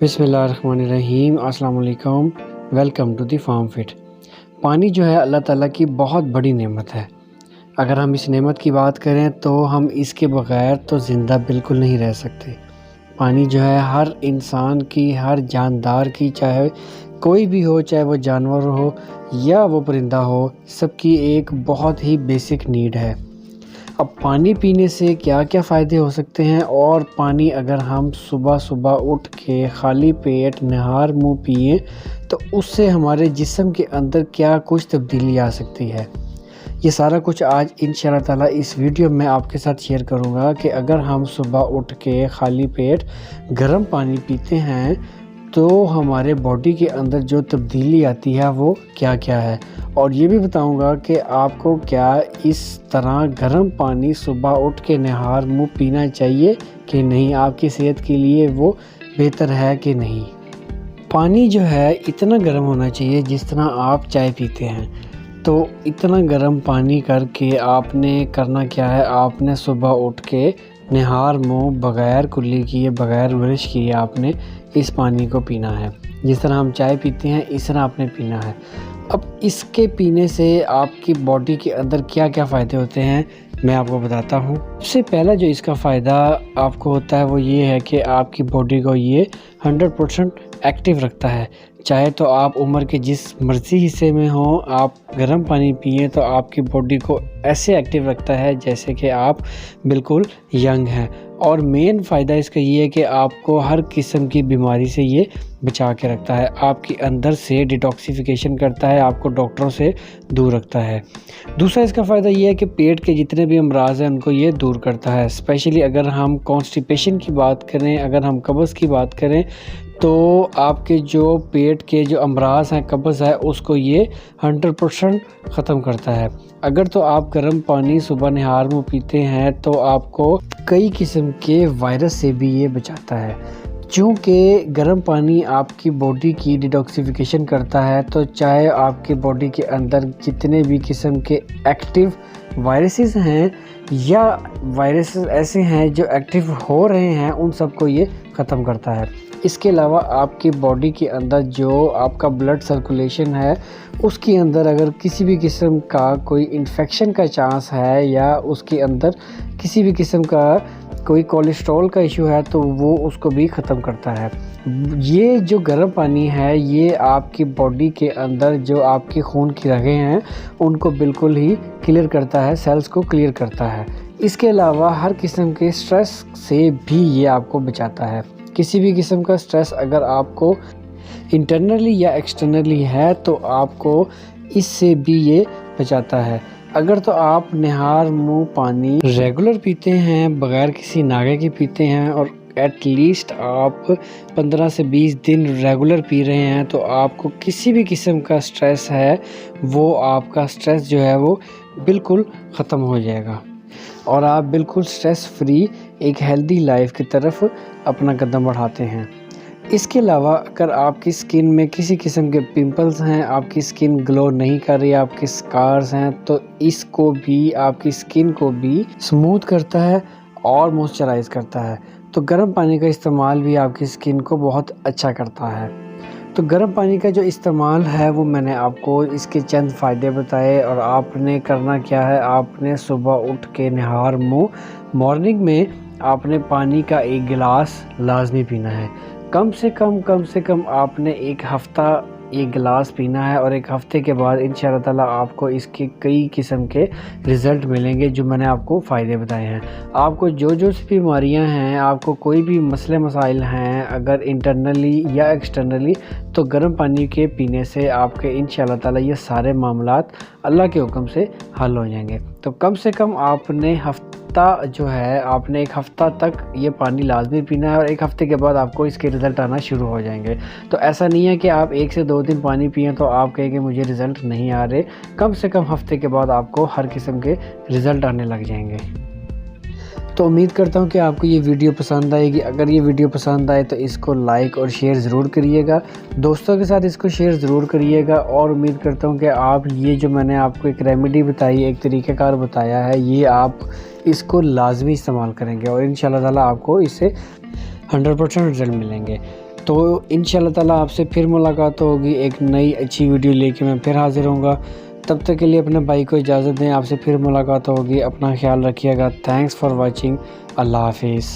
बिस्मिल्लाहिर्रहमानिर्रहीम अस्सलाम वालेकुम। Welcome to the farm fit. पानी जो है अल्लाह ताला की बहुत बड़ी नेमत है। अगर हम इस नेमत की बात करें तो हम इसके बग़ैर तो ज़िंदा बिल्कुल नहीं रह सकते। पानी जो है हर इंसान की, हर जानदार की, चाहे कोई भी हो, चाहे वो जानवर हो या वो परिंदा हो, सबकी एक बहुत ही बेसिक नीड है। अब पानी पीने से क्या क्या फ़ायदे हो सकते हैं, और पानी अगर हम सुबह-सुबह उठ के खाली पेट निहार मुँह पिएँ तो उससे हमारे जिस्म के अंदर क्या कुछ तब्दीली आ सकती है। ये सारा कुछ आज इंशाअल्लाह ताला इस वीडियो में आपके साथ शेयर करूँगा कि अगर हम सुबह उठ के खाली पेट गर्म पानी पीते हैं तो हमारे बॉडी के अंदर जो तब्दीली आती है वो क्या-क्या है, और ये भी बताऊंगा कि आपको क्या इस तरह गर्म पानी सुबह उठ के निहार मुँह पीना चाहिए कि नहीं, आपकी सेहत के लिए वो बेहतर है कि नहीं। पानी जो है इतना गर्म होना चाहिए जिस तरह आप चाय पीते हैं। तो इतना गर्म पानी करके आपने करना क्या है, आपने सुबह उठ के निहार मुँह बग़ैर कुल्ली किए, बग़ैर ब्रश किए आपने इस पानी को पीना है। जिस तरह हम चाय पीते हैं इस तरह आपने पीना है। अब इसके पीने से आपकी बॉडी के अंदर क्या क्या फ़ायदे होते हैं मैं आपको बताता हूँ। सबसे पहला जो इसका फ़ायदा आपको होता है वो ये है कि आपकी बॉडी को ये 100% एक्टिव रखता है। चाहे तो आप उम्र के जिस मर्ज़ी हिस्से में हो, आप गर्म पानी पिएँ तो आपकी बॉडी को ऐसे एक्टिव रखता है जैसे कि आप बिल्कुल यंग हैं। और मेन फ़ायदा इसका ये है कि आपको हर किस्म की बीमारी से ये बचा के रखता है, आपके अंदर से डिटॉक्सिफिकेशन करता है, आपको डॉक्टरों से दूर रखता है। दूसरा इसका फ़ायदा ये है कि पेट के जितने भी अमराज़ हैं उनको ये दूर करता है। स्पेशली अगर हम कॉन्स्टिपेशन की बात करें, अगर हम कब्ज़ की बात करें, तो आपके जो पेट के जो अमराज़ हैं, कब्ज़ है, उसको ये 100% ख़त्म करता है। अगर तो आप गर्म पानी सुबह निहार मुँह पीते हैं तो आपको कई किस्म के वायरस से भी ये बचाता है। चूँकि गर्म पानी आपकी बॉडी की डिटॉक्सिफिकेशन करता है, तो चाहे आपकी बॉडी के अंदर जितने भी किस्म के एक्टिव वायरसेस हैं या वायरसेस ऐसे हैं जो एक्टिव हो रहे हैं, उन सबको ये ख़त्म करता है। इसके अलावा आपकी बॉडी के अंदर जो आपका ब्लड सर्कुलेशन है उसके अंदर अगर किसी भी किस्म का कोई इन्फेक्शन का चांस है या उसके अंदर किसी भी किस्म का कोई कोलेस्ट्रॉल का इशू है तो वो उसको भी ख़त्म करता है। ये जो गर्म पानी है ये आपकी बॉडी के अंदर जो आपके खून की रगें हैं उनको बिल्कुल ही क्लियर करता है, सेल्स को क्लियर करता है। इसके अलावा हर किस्म के स्ट्रेस से भी ये आपको बचाता है। किसी भी किस्म का स्ट्रेस अगर आपको इंटरनली या एक्सटर्नली है तो आपको इससे भी ये बचाता है। अगर तो आप निहार मुँह पानी रेगुलर पीते हैं, बग़ैर किसी नागे के पीते हैं, और एटलीस्ट आप 15 से 20 दिन रेगुलर पी रहे हैं, तो आपको किसी भी किस्म का स्ट्रेस है वो आपका स्ट्रेस जो है वो बिल्कुल ख़त्म हो जाएगा और आप बिल्कुल स्ट्रेस फ्री एक हेल्दी लाइफ की तरफ अपना कदम बढ़ाते हैं। इसके अलावा अगर आपकी स्किन में किसी किस्म के पिंपल्स हैं, आपकी स्किन ग्लो नहीं कर रही, आपके स्कार्स हैं, तो इसको भी आपकी स्किन को भी स्मूथ करता है और मॉइस्चराइज़ करता है। तो गर्म पानी का इस्तेमाल भी आपकी स्किन को बहुत अच्छा करता है। तो गर्म पानी का जो इस्तेमाल है वो मैंने आपको इसके चंद फ़ायदे बताए, और आपने करना क्या है, आपने सुबह उठ के निहार मुँह मॉर्निंग में आपने पानी का 1 गिलास लाजमी पीना है। कम से कम आपने 1 हफ़्ता 1 गिलास पीना है, और 1 हफ़्ते के बाद इंशाअल्लाह ताला आपको इसके कई किस्म के रिज़ल्ट मिलेंगे जो मैंने आपको फ़ायदे बताए हैं। आपको जो सी बीमारियां हैं, आपको कोई भी मसले मसाइल हैं अगर इंटरनली या एक्सटर्नली, तो गर्म पानी के पीने से आपके इंशाअल्लाह ताला ये सारे मामलात अल्लाह के हुक्म से हल हो जाएंगे। तो कम से कम आपने जो है आपने 1 हफ़्ता तक ये पानी लाजमी पीना है, और 1 हफ़्ते के बाद आपको इसके रिज़ल्ट आना शुरू हो जाएंगे। तो ऐसा नहीं है कि आप 1 से 2 दिन पानी पिएँ तो आप कहें कि मुझे रिज़ल्ट नहीं आ रहे। कम से कम हफ़्ते के बाद आपको हर किस्म के रिज़ल्ट आने लग जाएंगे। तो उम्मीद करता हूँ कि आपको ये वीडियो पसंद आएगी। अगर ये वीडियो पसंद आए तो इसको लाइक और शेयर ज़रूर करिएगा, दोस्तों के साथ इसको शेयर ज़रूर करिएगा। और उम्मीद करता हूँ कि आप ये जो मैंने आपको एक रेमेडी बताई, एक तरीक़ाकार बताया है, ये आप इसको लाजमी इस्तेमाल करेंगे और इंशाअल्लाह ताला आपको इससे 100% रिज़ल्ट मिलेंगे। तो इंशाल्लाह ताला आपसे फिर मुलाकात होगी, एक नई अच्छी वीडियो लेके मैं फिर हाज़िर होऊंगा। तब तक के लिए अपने भाई को इजाज़त दें, आपसे फिर मुलाकात होगी। अपना ख्याल रखिएगा। Thanks for watching. अल्लाह हाफिज़।